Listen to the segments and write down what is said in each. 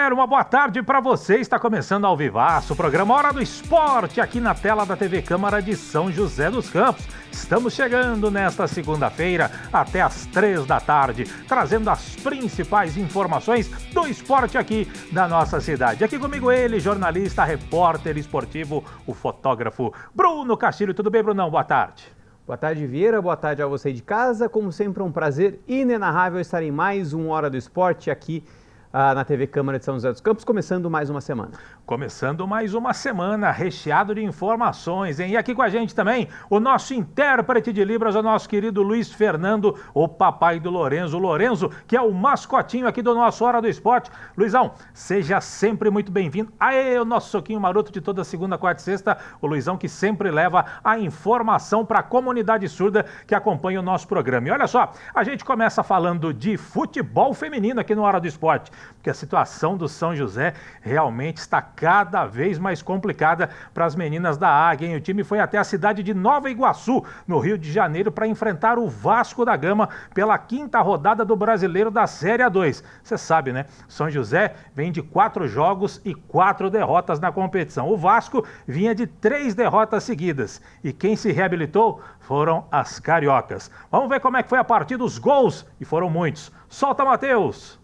galera, uma boa tarde para você. Está começando ao vivaço o programa Hora do Esporte aqui na tela da TV Câmara de São José dos Campos. Estamos chegando nesta segunda-feira até às 3 da tarde, trazendo as principais informações do esporte aqui da nossa cidade. Aqui comigo ele, jornalista, repórter esportivo, o fotógrafo Bruno Castilho. Tudo bem, Brunão? Boa tarde. Boa tarde, Vieira. Boa tarde a você de casa. Como sempre, é um prazer inenarrável estar em mais um Hora do Esporte aqui na TV Câmara de São José dos Campos, começando mais uma semana. Começando mais uma semana recheado de informações, hein? E aqui com a gente também o nosso intérprete de Libras, o nosso querido Luiz Fernando, o papai do Lorenzo. O Lorenzo, que é o mascotinho aqui do nosso Hora do Esporte. Luizão, seja sempre muito bem-vindo. Aê, o nosso soquinho maroto de toda segunda, quarta e sexta. O Luizão que sempre leva a informação para a comunidade surda que acompanha o nosso programa. E olha só, a gente começa falando de futebol feminino aqui no Hora do Esporte, porque a situação do São José realmente está cada vez mais complicada para as meninas da Águia, hein? O time foi até a cidade de Nova Iguaçu, no Rio de Janeiro, para enfrentar o Vasco da Gama pela 5ª rodada do Brasileiro da Série A2. Você sabe, né? São José vem de 4 jogos e 4 derrotas na competição. O Vasco vinha de 3 derrotas seguidas. E quem se reabilitou foram as cariocas. Vamos ver como é que foi a partida, os gols, e foram muitos. Solta, Matheus!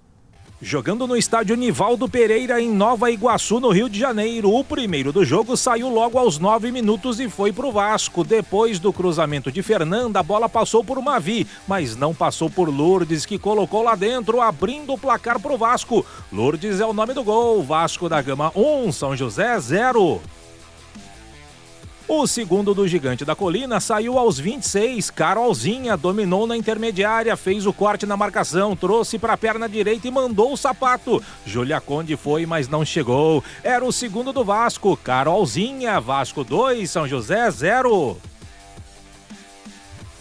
Jogando no estádio Nivaldo Pereira, em Nova Iguaçu, no Rio de Janeiro, o primeiro do jogo saiu logo aos 9 minutos e foi pro Vasco. Depois do cruzamento de Fernanda, a bola passou por Mavi, mas não passou por Lourdes, que colocou lá dentro, abrindo o placar pro Vasco. Lourdes é o nome do gol. Vasco da Gama 1, São José 0. O segundo do Gigante da Colina saiu aos 26, Carolzinha dominou na intermediária, fez o corte na marcação, trouxe para a perna direita e mandou o sapato. Júlia Conde foi, mas não chegou. Era o segundo do Vasco, Carolzinha, Vasco 2, São José 0.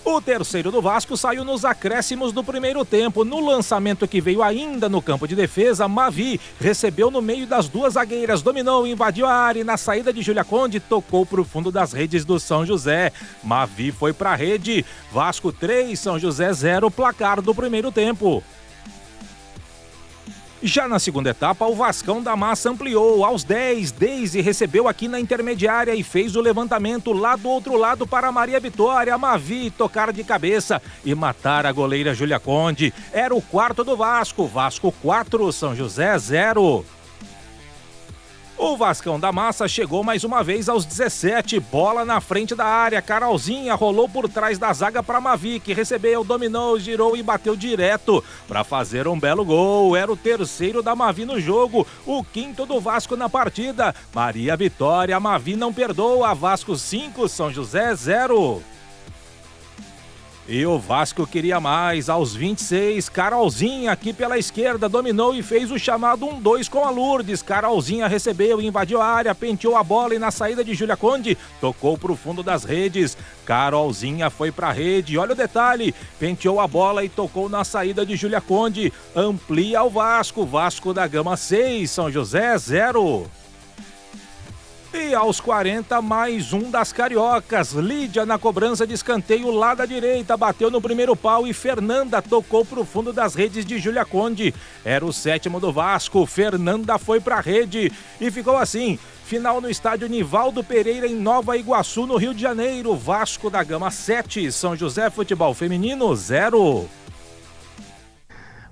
O terceiro do Vasco saiu nos acréscimos do primeiro tempo. No lançamento que veio ainda no campo de defesa, Mavi recebeu no meio das duas zagueiras, dominou, invadiu a área e na saída de Júlia Conde tocou para o fundo das redes do São José. Mavi foi para a rede. Vasco 3, São José 0, placar do primeiro tempo. Já na segunda etapa, o Vascão da Massa ampliou. Aos 10, Deise recebeu aqui na intermediária e fez o levantamento lá do outro lado para Maria Vitória. Mavi tocar de cabeça e matar a goleira Júlia Conde. Era o quarto do Vasco. Vasco 4, São José 0. O Vascão da Massa chegou mais uma vez aos 17, bola na frente da área, Carolzinha rolou por trás da zaga para Mavi, que recebeu, dominou, girou e bateu direto para fazer um belo gol. Era o terceiro da Mavi no jogo, o quinto do Vasco na partida. Maria Vitória, Mavi não perdoa, Vasco 5, São José 0. E o Vasco queria mais. Aos 26, Carolzinha aqui pela esquerda dominou e fez o chamado 1-2 com a Lourdes. Carolzinha recebeu, invadiu a área, penteou a bola e na saída de Júlia Conde tocou para o fundo das redes. Carolzinha foi para a rede, olha o detalhe, penteou a bola e tocou na saída de Júlia Conde. Amplia o Vasco, Vasco da Gama 6, São José 0. E aos 40, mais um das cariocas. Lídia na cobrança de escanteio lá da direita, bateu no primeiro pau e Fernanda tocou para o fundo das redes de Júlia Conde. Era o sétimo do Vasco, Fernanda foi para a rede e ficou assim. Final no estádio Nivaldo Pereira em Nova Iguaçu, no Rio de Janeiro. Vasco da Gama 7, São José Futebol Feminino 0.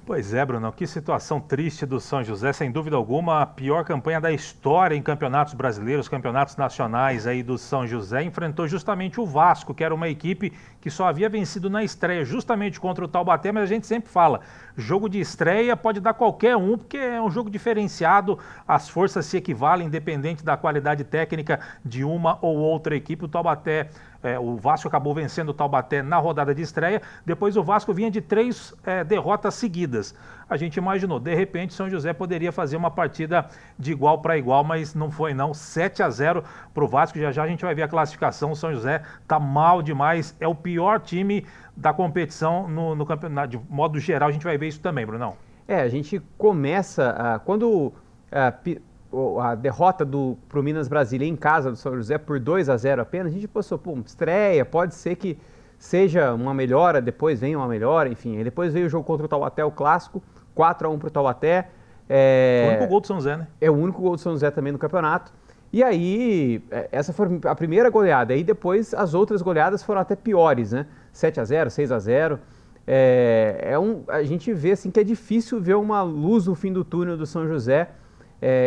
Pois é, Bruno, que situação triste do São José, sem dúvida alguma, a pior campanha da história em campeonatos brasileiros, campeonatos nacionais aí do São José, enfrentou justamente o Vasco, que era uma equipe que só havia vencido na estreia, justamente contra o Taubaté, mas a gente sempre fala, jogo de estreia pode dar qualquer um, porque é um jogo diferenciado, as forças se equivalem, independente da qualidade técnica de uma ou outra equipe. O Vasco acabou vencendo o Taubaté na rodada de estreia, depois o Vasco vinha de 3 derrotas seguidas. A gente imaginou, de repente, São José poderia fazer uma partida de igual para igual, mas não foi não, 7-0 para o Vasco. Já já a gente vai ver a classificação, o São José tá mal demais, é o pior time da competição no campeonato, de modo geral, a gente vai ver isso também, Brunão. A gente começa, quando a derrota pro Minas Brasília em casa do São José por 2-0 apenas, a gente pensou, estreia, pode ser que seja uma melhora, depois vem uma melhora, enfim. Aí depois veio o jogo contra o Taubaté, o clássico, 4-1 para o Taubaté, O único gol do São José, né? É o único gol do São José também no campeonato. E aí, essa foi a primeira goleada. Aí depois as outras goleadas foram até piores, né? 7-0, 6-0. A gente vê assim que é difícil ver uma luz no fim do túnel do São José.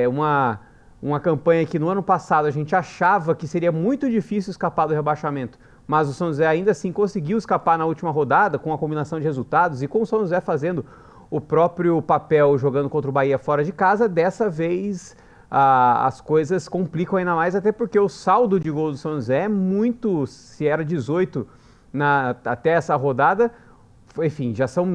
Uma campanha que no ano passado a gente achava que seria muito difícil escapar do rebaixamento, mas o São José ainda assim conseguiu escapar na última rodada com a combinação de resultados e com o São José fazendo o próprio papel jogando contra o Bahia fora de casa. Dessa vez as coisas complicam ainda mais, até porque o saldo de gol do São José é muito, se era 18 até essa rodada, enfim, já são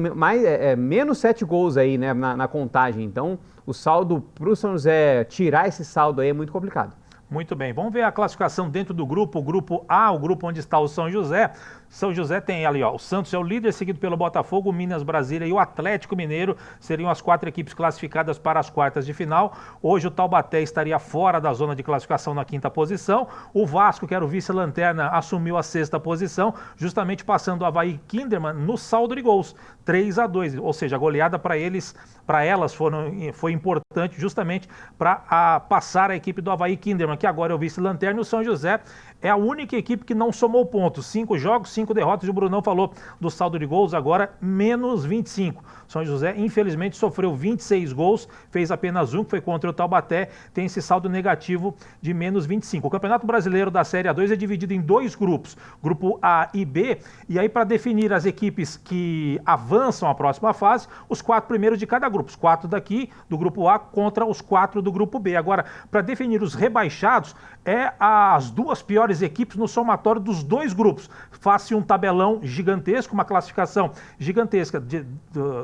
menos 7 gols aí, né, na contagem. Então, o saldo para o São José tirar esse saldo aí é muito complicado. Muito bem, vamos ver a classificação dentro do grupo. O grupo A, o grupo onde está o São José. São José tem ali, ó, o Santos é o líder, seguido pelo Botafogo, o Minas Brasília e o Atlético Mineiro. Seriam as 4 equipes classificadas para as quartas de final. Hoje o Taubaté estaria fora da zona de classificação na 5ª posição. O Vasco, que era o vice-lanterna, assumiu a 6ª posição, justamente passando o Avaí Kinderman no saldo de gols, 3-2. Ou seja, a goleada para elas foi importante justamente para passar a equipe do Avaí Kinderman, que agora é o vice-lanterna. E o São José é a única equipe que não somou pontos. 5 jogos, 5 derrotas. E o Brunão falou do saldo de gols, agora menos 25. São José, infelizmente, sofreu 26 gols, fez apenas 1, que foi contra o Taubaté. Tem esse saldo negativo de menos 25. O Campeonato Brasileiro da Série A2 é dividido em 2 grupos, grupo A e B. E aí, para definir as equipes que avançam à próxima fase, os 4 primeiros de cada grupo. Os 4 daqui do grupo A contra os 4 do grupo B. Agora, para definir os rebaixados, as 2 piores equipes no somatório dos 2 grupos. Faça um tabelão gigantesco, uma classificação gigantesca,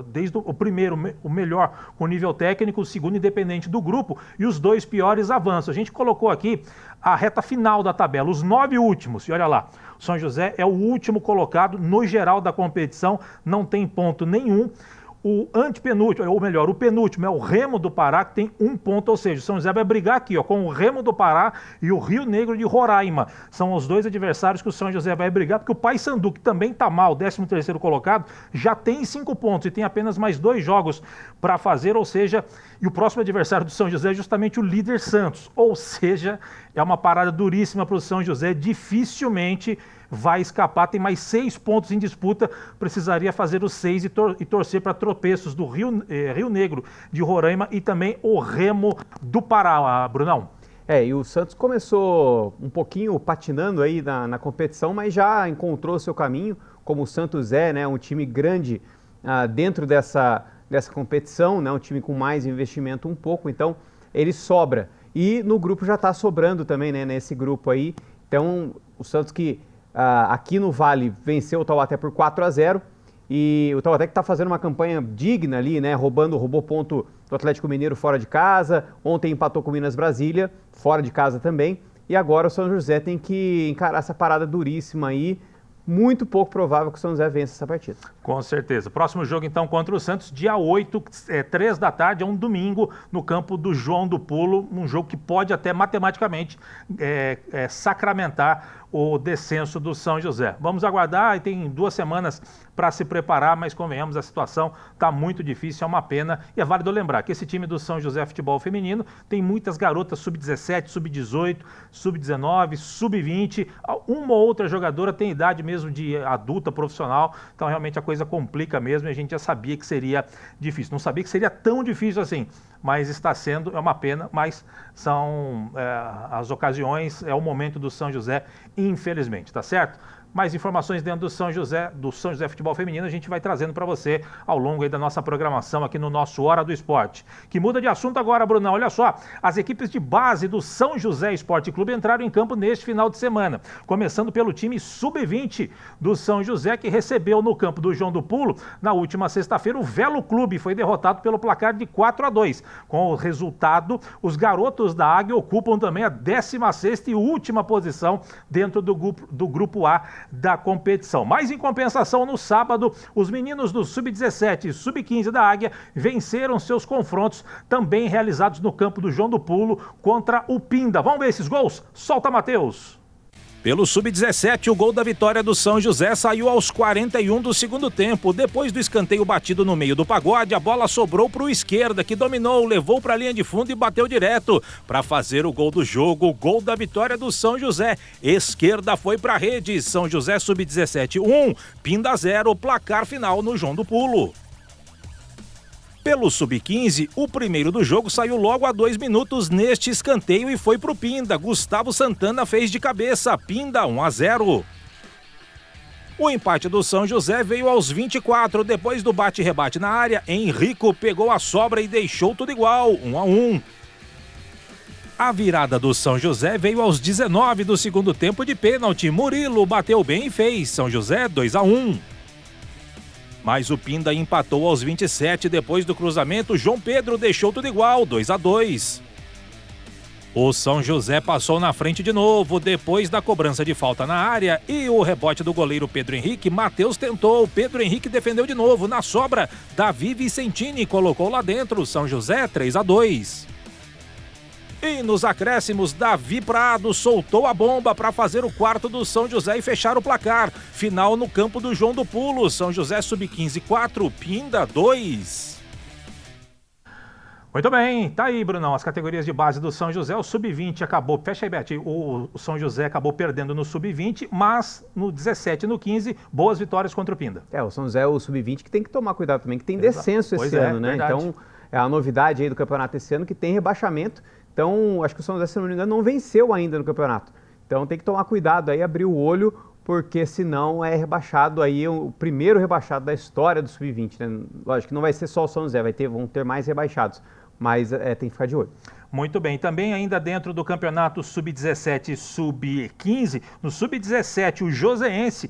desde o primeiro, o melhor com nível técnico, o segundo independente do grupo, e os 2 piores avançam. A gente colocou aqui a reta final da tabela, os 9 últimos, e olha lá, o São José é o último colocado no geral da competição, não tem ponto nenhum. O antepenúltimo, ou melhor, o penúltimo é o Remo do Pará, que tem 1 ponto, ou seja, o São José vai brigar aqui, ó, com o Remo do Pará e o Rio Negro de Roraima. São os 2 adversários que o São José vai brigar, porque o Paysandu, que também está mal, 13º colocado, já tem 5 pontos e tem apenas mais 2 jogos para fazer, ou seja, e o próximo adversário do São José é justamente o líder Santos, ou seja, é uma parada duríssima para o São José, dificilmente vai escapar, tem mais 6 pontos em disputa, precisaria fazer os 6 e torcer para tropeços do Rio Negro de Roraima e também o Remo do Pará, Brunão. E o Santos começou um pouquinho patinando aí na competição, mas já encontrou seu caminho, como o Santos é, né, um time grande dentro dessa competição, né, um time com mais investimento um pouco, então ele sobra. E no grupo já está sobrando também, né, nesse grupo aí, então o Santos que aqui no Vale venceu o Taubaté por 4-0 e o Taubaté que está fazendo uma campanha digna ali, né? Roubou ponto do Atlético Mineiro fora de casa, ontem empatou com o Minas Brasília, fora de casa também, e agora o São José tem que encarar essa parada duríssima aí. Muito pouco provável que o São José vença essa partida. Com certeza. Próximo jogo, então, contra o Santos, dia 8, 3 da tarde, é um domingo, no campo do João do Pulo, um jogo que pode até matematicamente sacramentar o descenso do São José. Vamos aguardar, e tem 2 semanas para se preparar, mas convenhamos, a situação está muito difícil, é uma pena. E é válido lembrar que esse time do São José Futebol Feminino tem muitas garotas sub-17, sub-18, sub-19, sub-20, uma ou outra jogadora tem idade mesmo de adulta, profissional, então realmente a coisa complica mesmo e a gente já sabia que seria difícil. Não sabia que seria tão difícil assim, mas está sendo, é uma pena, mas são as ocasiões, é o momento do São José, infelizmente, tá certo? Mais informações dentro do São José Futebol Feminino, a gente vai trazendo para você ao longo aí da nossa programação aqui no nosso Hora do Esporte. Que muda de assunto agora, Brunão. Olha só, as equipes de base do São José Esporte Clube entraram em campo neste final de semana. Começando pelo time sub-20 do São José, que recebeu no campo do João do Pulo, na última sexta-feira, o Velo Clube. Foi derrotado pelo placar de 4-2. Com o resultado, os garotos da Águia ocupam também a 16ª e última posição dentro do grupo A da competição. Mas em compensação, no sábado, os meninos do sub-17 e sub-15 da Águia venceram seus confrontos, também realizados no campo do João do Pulo, contra o Pinda. Vamos ver esses gols? Solta, Matheus! Pelo Sub-17, o gol da vitória do São José saiu aos 41 do segundo tempo. Depois do escanteio batido no meio do pagode, a bola sobrou para o esquerda, que dominou, levou para a linha de fundo e bateu direto para fazer o gol do jogo. O gol da vitória do São José. Esquerda foi para a rede. São José Sub-17 1, Pinda 0, placar final no João do Pulo. Pelo Sub-15, o primeiro do jogo saiu logo a 2 minutos neste escanteio e foi pro Pinda. Gustavo Santana fez de cabeça, Pinda 1-0. O empate do São José veio aos 24, depois do bate-rebate na área, Henrico pegou a sobra e deixou tudo igual, 1-1. A virada do São José veio aos 19 do segundo tempo de pênalti, Murilo bateu bem e fez, São José 2-1. Mas o Pinda empatou aos 27, depois do cruzamento, João Pedro deixou tudo igual, 2-2. O São José passou na frente de novo, depois da cobrança de falta na área e o rebote do goleiro Pedro Henrique, Matheus tentou, Pedro Henrique defendeu de novo, na sobra, Davi Vicentini colocou lá dentro, São José 3-2. E nos acréscimos, Davi Prado soltou a bomba para fazer o quarto do São José e fechar o placar. Final no campo do João do Pulo, São José Sub-15 4, Pinda 2. Muito bem, tá aí, Brunão, as categorias de base do São José, o Sub-20 acabou, fecha aí, Bete, o São José acabou perdendo no Sub-20, mas no 17 e no 15, boas vitórias contra o Pinda. O São José é o Sub-20 que tem que tomar cuidado também, que tem descenso esse ano, né? Verdade. Então, é a novidade aí do campeonato esse ano que tem rebaixamento. Então, acho que o São José, se não me engano, não venceu ainda no campeonato. Então, tem que tomar cuidado aí, abrir o olho, porque senão é rebaixado aí, o primeiro rebaixado da história do Sub-20, né? Lógico que não vai ser só o São José, vão ter mais rebaixados, mas tem que ficar de olho. Muito bem, também ainda dentro do campeonato Sub-17 e Sub-15, no Sub-17 o Joseense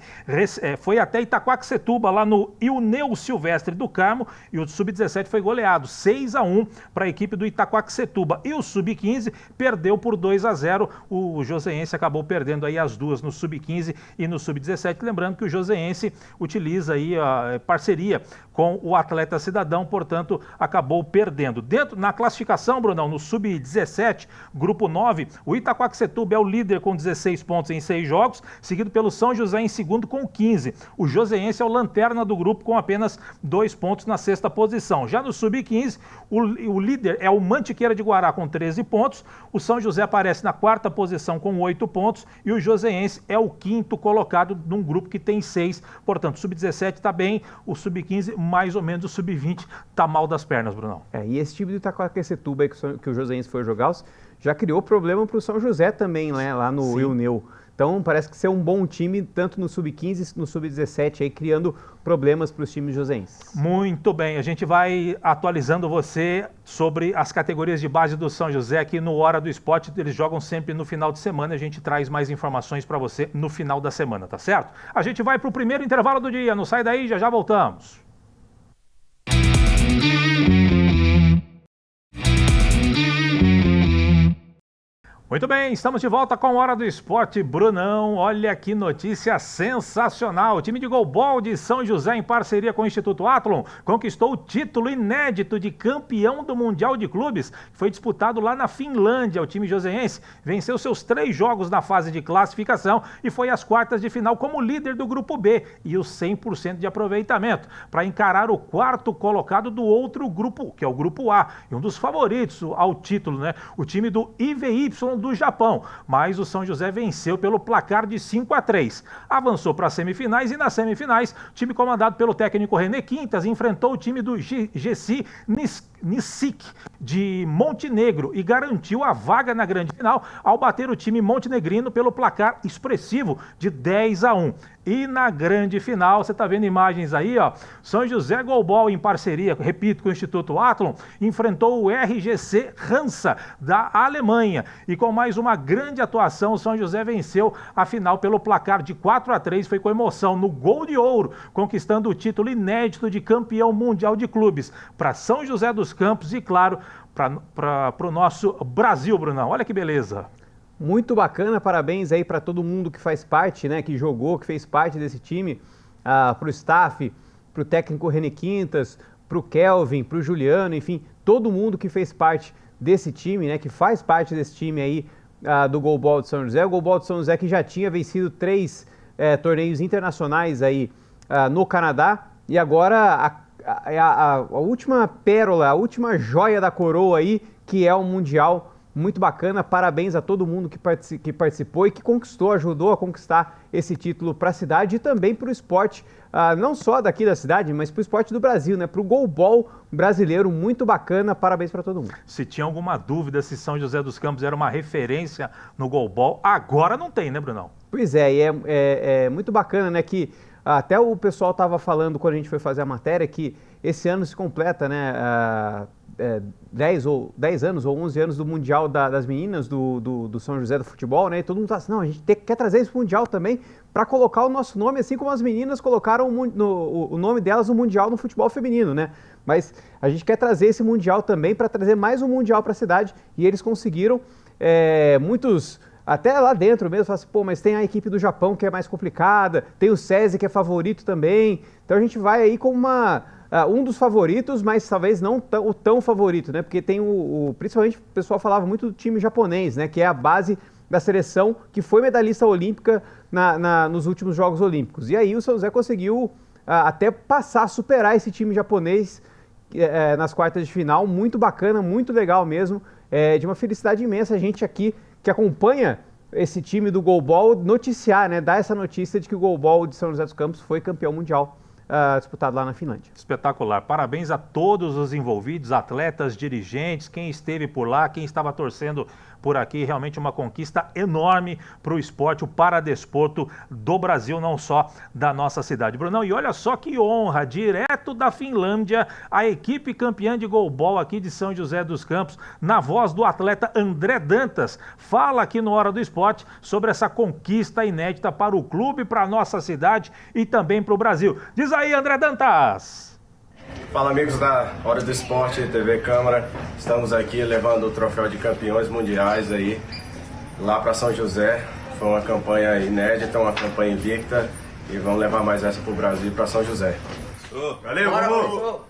foi até Itaquaquecetuba, lá no Ilneu Silvestre do Carmo, e o Sub-17 foi goleado 6-1 para a equipe do Itaquaquecetuba, e o Sub-15 perdeu por 2-0, o Joseense acabou perdendo aí as duas no Sub-15 e no Sub-17, lembrando que o Joseense utiliza aí a parceria com o Atleta Cidadão, portanto acabou perdendo. Na classificação, Brunão, no Sub-17, grupo 9, o Itaquaquecetuba é o líder com 16 pontos em 6 jogos, seguido pelo São José em segundo com 15. O Joseense é o lanterna do grupo com apenas 2 pontos na 6ª posição. Já no Sub-15, o líder é o Mantiqueira de Guará com 13 pontos, o São José aparece na 4ª posição com 8 pontos e o Joseense é o 5º colocado num grupo que tem 6. Portanto, o Sub-17 está bem, o Sub-15 mais ou menos, o Sub-20 está mal das pernas, Brunão. E esse time do Itaquaquecetuba aí que o Joseense foi jogar, já criou problema para o São José também, né, lá no Ilneu. Então parece que ser um bom time, tanto no Sub-15 no Sub-17, aí criando problemas para os times joseenses. Muito bem, a gente vai atualizando você sobre as categorias de base do São José aqui no Hora do Esporte. Eles jogam sempre no final de semana, a gente traz mais informações para você no final da semana, tá certo? A gente vai para o primeiro intervalo do dia, não sai daí, já voltamos. Muito bem, estamos de volta com a Hora do Esporte. Brunão, olha que notícia sensacional. O time de goalball de São José, em parceria com o Instituto Athlon, conquistou o título inédito de campeão do Mundial de Clubes, que foi disputado lá na Finlândia. O time joseense venceu seus 3 jogos na fase de classificação e foi às quartas de final como líder do Grupo B e os 100% de aproveitamento, para encarar o 4º colocado do outro grupo, que é o Grupo A, e um dos favoritos ao título, né? O time do IVY do Japão, mas o São José venceu pelo placar de 5-3. Avançou para as semifinais e nas semifinais, o time comandado pelo técnico René Quintas enfrentou o time do GC Nisik de Montenegro e garantiu a vaga na grande final ao bater o time montenegrino pelo placar expressivo de 10-1. E na grande final, você está vendo imagens aí, ó, São José Goalball em parceria, repito, com o Instituto Athlon, enfrentou o RGC Hansa da Alemanha e com mais uma grande atuação, o São José venceu a final pelo placar de 4-3, foi com emoção no gol de ouro, conquistando o título inédito de campeão mundial de clubes para São José dos Campos e, claro, para o nosso Brasil, Brunão. Olha que beleza. Muito bacana, parabéns aí para todo mundo que faz parte, né, que jogou, que fez parte desse time, para o staff, para o técnico René Quintas, para o Kelvin, para o Juliano, enfim, todo mundo que fez parte desse time, né, que faz parte desse time aí, do Goalball de São José. O Goalball de São José que já tinha vencido 3 torneios internacionais aí no Canadá, e agora a última pérola, a última joia da coroa aí, que é o Mundial. Muito bacana, parabéns a todo mundo que participou e que ajudou a conquistar esse título para a cidade e também para o esporte, não só daqui da cidade, mas para o esporte do Brasil, né? Para o goalball brasileiro, muito bacana, parabéns para todo mundo. Se tinha alguma dúvida se São José dos Campos era uma referência no goalball, agora não tem, né, Brunão? Pois é, e é muito bacana, né, que até o pessoal estava falando quando a gente foi fazer a matéria que esse ano se completa, né, 10 anos ou 11 anos do Mundial das Meninas do São José do Futebol, né? E todo mundo tá assim, não, a gente quer trazer esse Mundial também para colocar o nosso nome, assim como as meninas colocaram o nome delas no Mundial no futebol feminino, né? Mas a gente quer trazer esse Mundial também para trazer mais um Mundial para a cidade, e eles conseguiram. Muitos, até lá dentro mesmo, falam assim, pô, mas tem a equipe do Japão que é mais complicada, tem o SESI que é favorito também, então a gente vai aí como um dos favoritos, mas talvez não o tão favorito, né? Porque tem principalmente o pessoal falava muito do time japonês, né? Que é a base da seleção que foi medalhista olímpica nos últimos Jogos Olímpicos. E aí o São José conseguiu até superar esse time japonês nas quartas de final. Muito bacana, muito legal mesmo. De uma felicidade imensa a gente aqui que acompanha esse time do goalball noticiar, né? Dar essa notícia de que o goalball de São José dos Campos foi campeão mundial disputado lá na Finlândia. Espetacular. Parabéns a todos os envolvidos, atletas, dirigentes, quem esteve por lá, quem estava torcendo por aqui. Realmente uma conquista enorme para o esporte, o paradesporto do Brasil, não só da nossa cidade. Brunão, e olha só que honra, direto da Finlândia, a equipe campeã de goalball aqui de São José dos Campos, na voz do atleta André Dantas, fala aqui no Hora do Esporte sobre essa conquista inédita para o clube, para a nossa cidade e também para o Brasil. Diz aí, André Dantas! Fala, amigos da Hora do Esporte, TV Câmara. Estamos aqui levando o troféu de campeões mundiais aí lá para São José. Foi uma campanha inédita, uma campanha invicta, e vamos levar mais essa para o Brasil e para São José. Valeu, Bruno!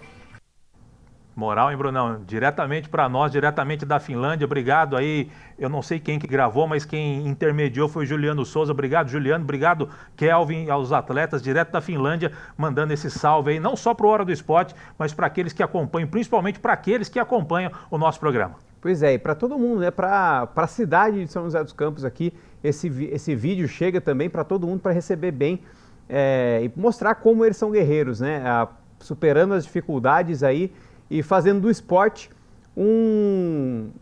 Moral, hein, Brunão? Diretamente para nós, diretamente da Finlândia. Obrigado aí. Eu não sei quem que gravou, mas quem intermediou foi o Juliano Souza. Obrigado, Juliano. Obrigado, Kelvin, aos atletas direto da Finlândia, mandando esse salve aí, não só para o Hora do Esporte, mas para aqueles que acompanham, principalmente para aqueles que acompanham o nosso programa. Pois é, e para todo mundo, né? Para a cidade de São José dos Campos aqui, esse vídeo chega também para todo mundo para receber bem e mostrar como eles são guerreiros, né? Superando as dificuldades aí e fazendo do esporte uma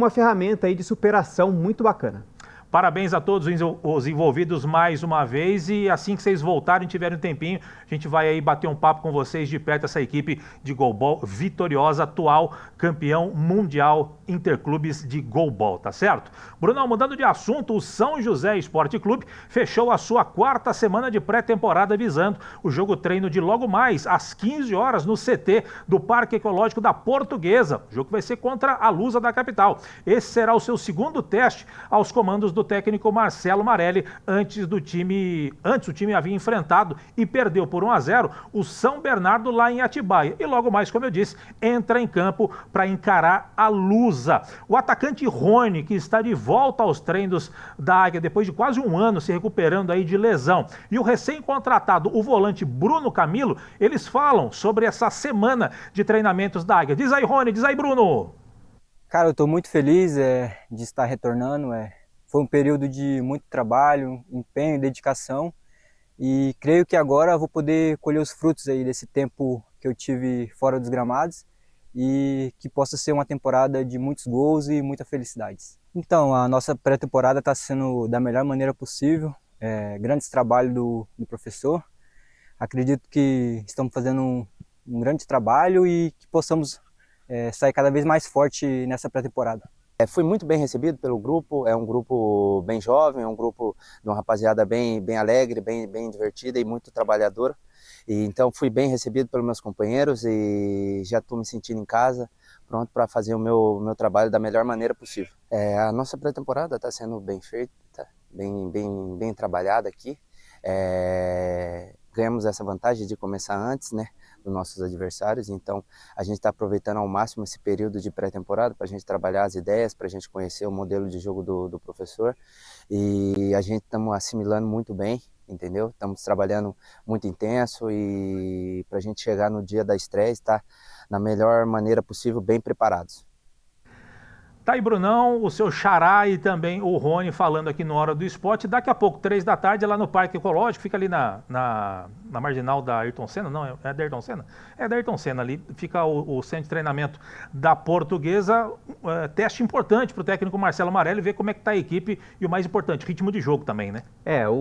ferramenta aí de superação muito bacana. Parabéns a todos os envolvidos mais uma vez, e assim que vocês voltarem, tiverem um tempinho, a gente vai aí bater um papo com vocês de perto, essa equipe de goalball vitoriosa, atual campeão mundial interclubes de goalball, tá certo? Brunão, mudando de assunto, o São José Esporte Clube fechou a sua 4ª semana de pré-temporada visando o jogo treino de logo mais às 15 horas no CT do Parque Ecológico da Portuguesa. O jogo vai ser contra a Lusa da capital. Esse será o seu segundo teste aos comandos do técnico Marcelo Marelli. Antes o time havia enfrentado e perdeu por 1-0 o São Bernardo lá em Atibaia. E logo mais, como eu disse, entra em campo para encarar a Lusa. O atacante Rony, que está de volta aos treinos da Águia depois de quase um ano se recuperando aí de lesão, e o recém-contratado, o volante Bruno Camilo, eles falam sobre essa semana de treinamentos da Águia. Diz aí, Rony, diz aí, Bruno. Cara, eu estou muito feliz de estar retornando. Foi um período de muito trabalho, empenho, dedicação, e creio que agora eu vou poder colher os frutos aí desse tempo que eu tive fora dos gramados, e que possa ser uma temporada de muitos gols e muita felicidades. Então, a nossa pré-temporada está sendo da melhor maneira possível, grandes trabalhos do professor. Acredito que estamos fazendo um grande trabalho e que possamos sair cada vez mais forte nessa pré-temporada. Fui muito bem recebido pelo grupo, é um grupo bem jovem, é um grupo de uma rapaziada bem alegre, bem divertida e muito trabalhadora. E então fui bem recebido pelos meus companheiros e já estou me sentindo em casa, pronto para fazer o meu trabalho da melhor maneira possível. A nossa pré-temporada está sendo bem feita, bem trabalhada aqui. Ganhamos essa vantagem de começar antes, né, dos nossos adversários. Então, a gente está aproveitando ao máximo esse período de pré-temporada para a gente trabalhar as ideias, para a gente conhecer o modelo de jogo do professor. E a gente estamos assimilando muito bem, entendeu? Estamos trabalhando muito intenso e para a gente chegar no dia da estreia estar na melhor maneira possível, bem preparados. Tá aí, Brunão, o seu xará e também o Rony falando aqui no Hora do Esporte. Daqui a pouco, 3 da tarde, lá no Parque Ecológico, fica ali na marginal da Ayrton Senna, não, é da Ayrton Senna? É da Ayrton Senna, ali fica o centro de treinamento da Portuguesa. Teste importante para o técnico Marcelo Marelli ver como é que está a equipe e o mais importante, ritmo de jogo também, né?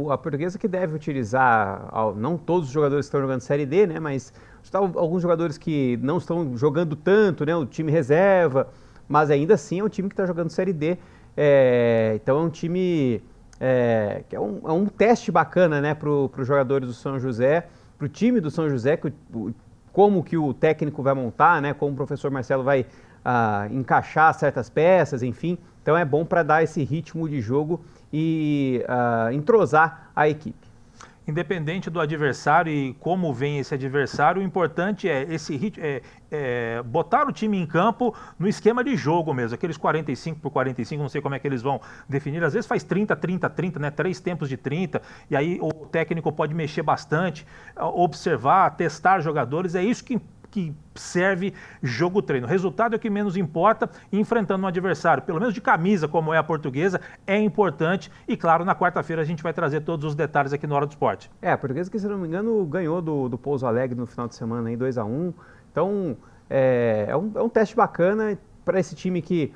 A Portuguesa que deve utilizar, não todos os jogadores que estão jogando Série D, né, mas alguns jogadores que não estão jogando tanto, né, o time reserva, mas ainda assim é um time que está jogando Série D, então é um time que é um teste bacana, né, para os jogadores do São José, para o time do São José, como que o técnico vai montar, né, como o professor Marcelo vai encaixar certas peças, enfim, então é bom para dar esse ritmo de jogo e entrosar a equipe. Independente do adversário e como vem esse adversário, o importante é botar o time em campo no esquema de jogo mesmo, aqueles 45x45, não sei como é que eles vão definir, às vezes faz 30-30-30, né? 3 tempos de 30, e aí o técnico pode mexer bastante, observar, testar jogadores, é isso que serve jogo-treino. O resultado é o que menos importa, enfrentando um adversário, pelo menos de camisa, como é a Portuguesa, é importante. E claro, na quarta-feira a gente vai trazer todos os detalhes aqui no Hora do Esporte. A Portuguesa, que se não me engano, ganhou do Pouso Alegre no final de semana, 2-1. Então, é um teste bacana para esse time que...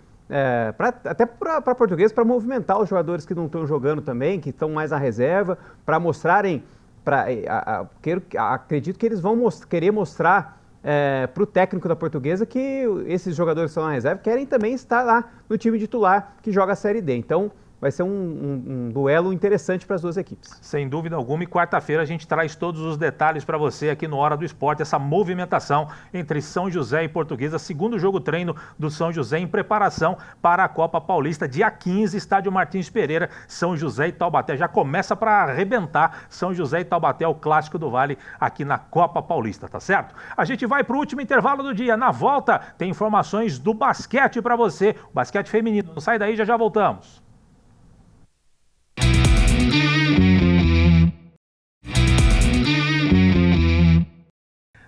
até para a Portuguesa, para movimentar os jogadores que não estão jogando também, que estão mais na reserva, para mostrarem... acredito que eles vão querer mostrar para o técnico da Portuguesa que esses jogadores que estão na reserva querem também estar lá no time titular que joga a Série D. Então, vai ser um duelo interessante para as duas equipes. Sem dúvida alguma, e quarta-feira a gente traz todos os detalhes para você aqui no Hora do Esporte, essa movimentação entre São José e Portuguesa, segundo jogo treino do São José em preparação para a Copa Paulista, dia 15, estádio Martins Pereira, São José e Taubaté. Já começa para arrebentar São José e Taubaté, o clássico do Vale aqui na Copa Paulista, tá certo? A gente vai para o último intervalo do dia. Na volta tem informações do basquete para você, o basquete feminino. Não sai daí, já voltamos.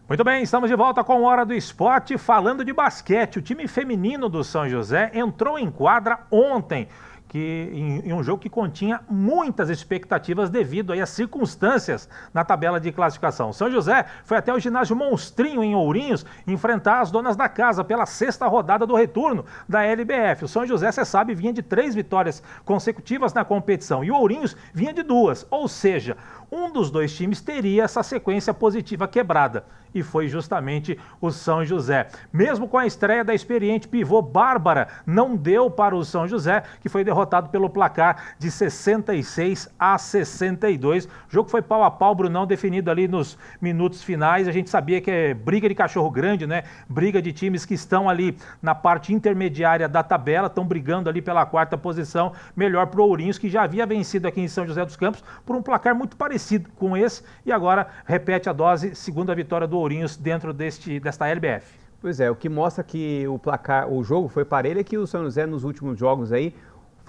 Muito bem, estamos de volta com Hora do Esporte, falando de basquete. O time feminino do São José entrou em quadra ontem, em um jogo que continha muitas expectativas devido aí às circunstâncias na tabela de classificação. São José foi até o ginásio Monstrinho em Ourinhos enfrentar as donas da casa pela 6ª rodada do retorno da LBF. O São José, você sabe, vinha de 3 vitórias consecutivas na competição e o Ourinhos vinha de 2, ou seja, um dos dois times teria essa sequência positiva quebrada. E foi justamente o São José. Mesmo com a estreia da experiente pivô Bárbara, não deu para o São José, que foi derrotado pelo placar de 66-62. O jogo foi pau a pau, Brunão, definido ali nos minutos finais. A gente sabia que é briga de cachorro grande, né? Briga de times que estão ali na parte intermediária da tabela, estão brigando ali pela 4ª posição. Melhor para o Ourinhos, que já havia vencido aqui em São José dos Campos por um placar muito parecido com esse, e agora repete a dose, segunda vitória do Ourinhos dentro desta LBF. Pois é, o que mostra que o jogo foi parelho é que o São José nos últimos jogos aí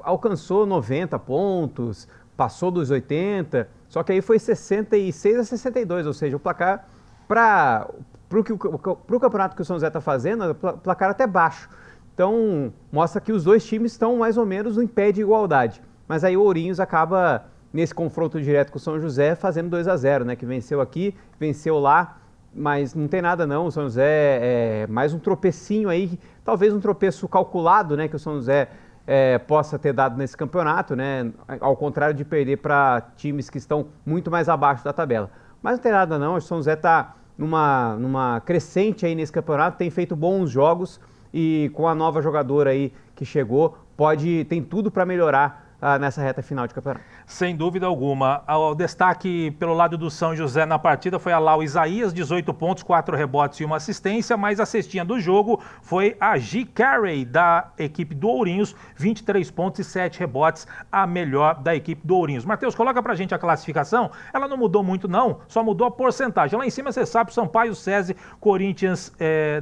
alcançou 90 pontos, passou dos 80, só que aí foi 66-62, ou seja, o placar para o campeonato que o São José está fazendo, o placar até baixo. Então, mostra que os dois times estão mais ou menos em pé de igualdade. Mas aí o Ourinhos acaba, nesse confronto direto com o São José, fazendo 2-0, né? Que venceu aqui, venceu lá, mas não tem nada não. O São José é mais um tropecinho aí, talvez um tropeço calculado, né? Que o São José possa ter dado nesse campeonato, né? Ao contrário de perder para times que estão muito mais abaixo da tabela. Mas não tem nada não, o São José está numa crescente aí nesse campeonato, tem feito bons jogos e com a nova jogadora aí que chegou, tem tudo para melhorar nessa reta final de campeonato. Sem dúvida alguma. O destaque pelo lado do São José na partida foi a Lau Isaías, 18 pontos, 4 rebotes e 1 assistência, mas a cestinha do jogo foi a G. Carey, da equipe do Ourinhos, 23 pontos e 7 rebotes, a melhor da equipe do Ourinhos. Matheus, coloca pra gente a classificação. Ela não mudou muito não, só mudou a porcentagem. Lá em cima você sabe, Sampaio, SESI, Corinthians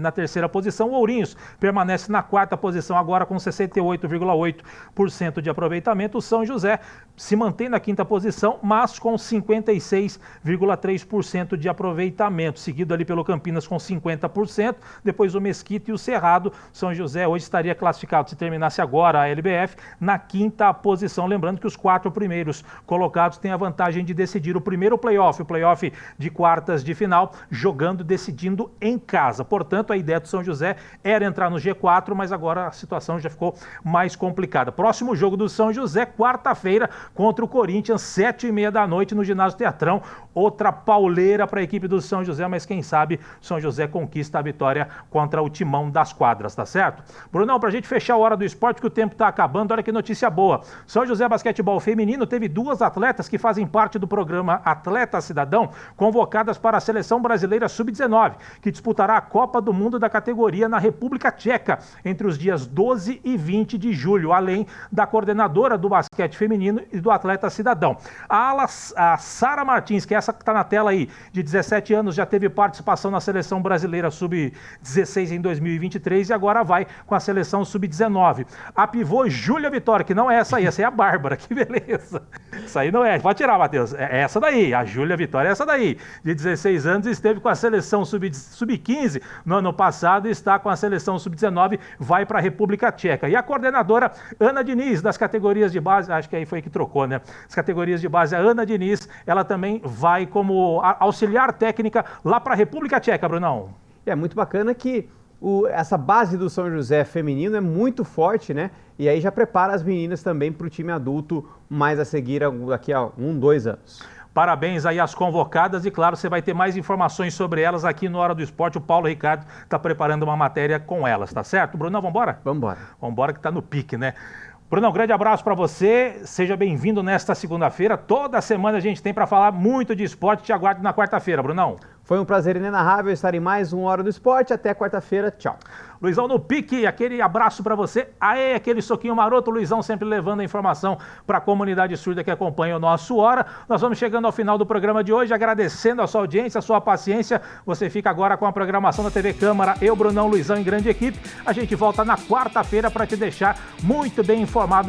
na terceira posição, o Ourinhos permanece na quarta posição agora com 68,8% de aproveitamento. O São José se mantém na quinta posição, mas com 56,3% de aproveitamento, seguido ali pelo Campinas com 50%, depois o Mesquita e o Cerrado. São José hoje estaria classificado, se terminasse agora a LBF, na quinta posição, lembrando que os 4 primeiros colocados têm a vantagem de decidir o primeiro playoff, o playoff de quartas de final, jogando, decidindo em casa. Portanto, a ideia do São José era entrar no G4, mas agora a situação já ficou mais complicada. Próximo jogo do São José, quarta-feira, contra o Corinthians, 7h30 da noite, no Ginásio Teatrão. Outra pauleira para a equipe do São José, mas quem sabe São José conquista a vitória contra o timão das quadras, tá certo? Brunão, pra gente fechar a hora do esporte, que o tempo tá acabando, olha que notícia boa. São José Basquetebol Feminino teve 2 atletas que fazem parte do programa Atleta Cidadão, convocadas para a Seleção Brasileira Sub-19, que disputará a Copa do Mundo da categoria na República Tcheca, entre os dias 12 e 20 de julho, além da coordenadora do basquete feminino e do atleta cidadão. A Sara Martins, que é essa que está na tela aí, de 17 anos, já teve participação na Seleção Brasileira Sub-16 em 2023 e agora vai com a Seleção Sub-19. A pivô Júlia Vitória, que não é essa aí, essa é a Bárbara, que beleza. Isso aí não é, pode tirar, Matheus, é essa daí, a Júlia Vitória é essa daí, de 16 anos, esteve com a Seleção Sub-15 no ano passado e está com a Seleção Sub-19, vai para a República Tcheca. E a coordenadora Ana Diniz, das categorias de base, acho que aí foi que trocou, né? As categorias de base, a Ana Diniz, ela também vai como auxiliar técnica lá para a República Tcheca, Brunão. É muito bacana que essa base do São José feminino é muito forte, né? E aí já prepara as meninas também para o time adulto mais a seguir daqui a 2 anos. Parabéns aí às convocadas e, claro, você vai ter mais informações sobre elas aqui no Hora do Esporte. O Paulo Ricardo está preparando uma matéria com elas, tá certo? Brunão, vamos embora? Vamos embora. Vamos embora que tá no pique, né? Brunão, grande abraço para você, seja bem-vindo nesta segunda-feira. Toda semana a gente tem para falar muito de esporte, te aguardo na quarta-feira, Brunão. Foi um prazer inenarrável estar em mais um Hora do Esporte, até quarta-feira, tchau. Luizão no pique, aquele abraço para você, aê, aquele soquinho maroto, Luizão sempre levando a informação para a comunidade surda que acompanha o nosso Hora. Nós vamos chegando ao final do programa de hoje, agradecendo a sua audiência, a sua paciência. Você fica agora com a programação da TV Câmara, eu, Brunão, Luizão em grande equipe. A gente volta na quarta-feira para te deixar muito bem informado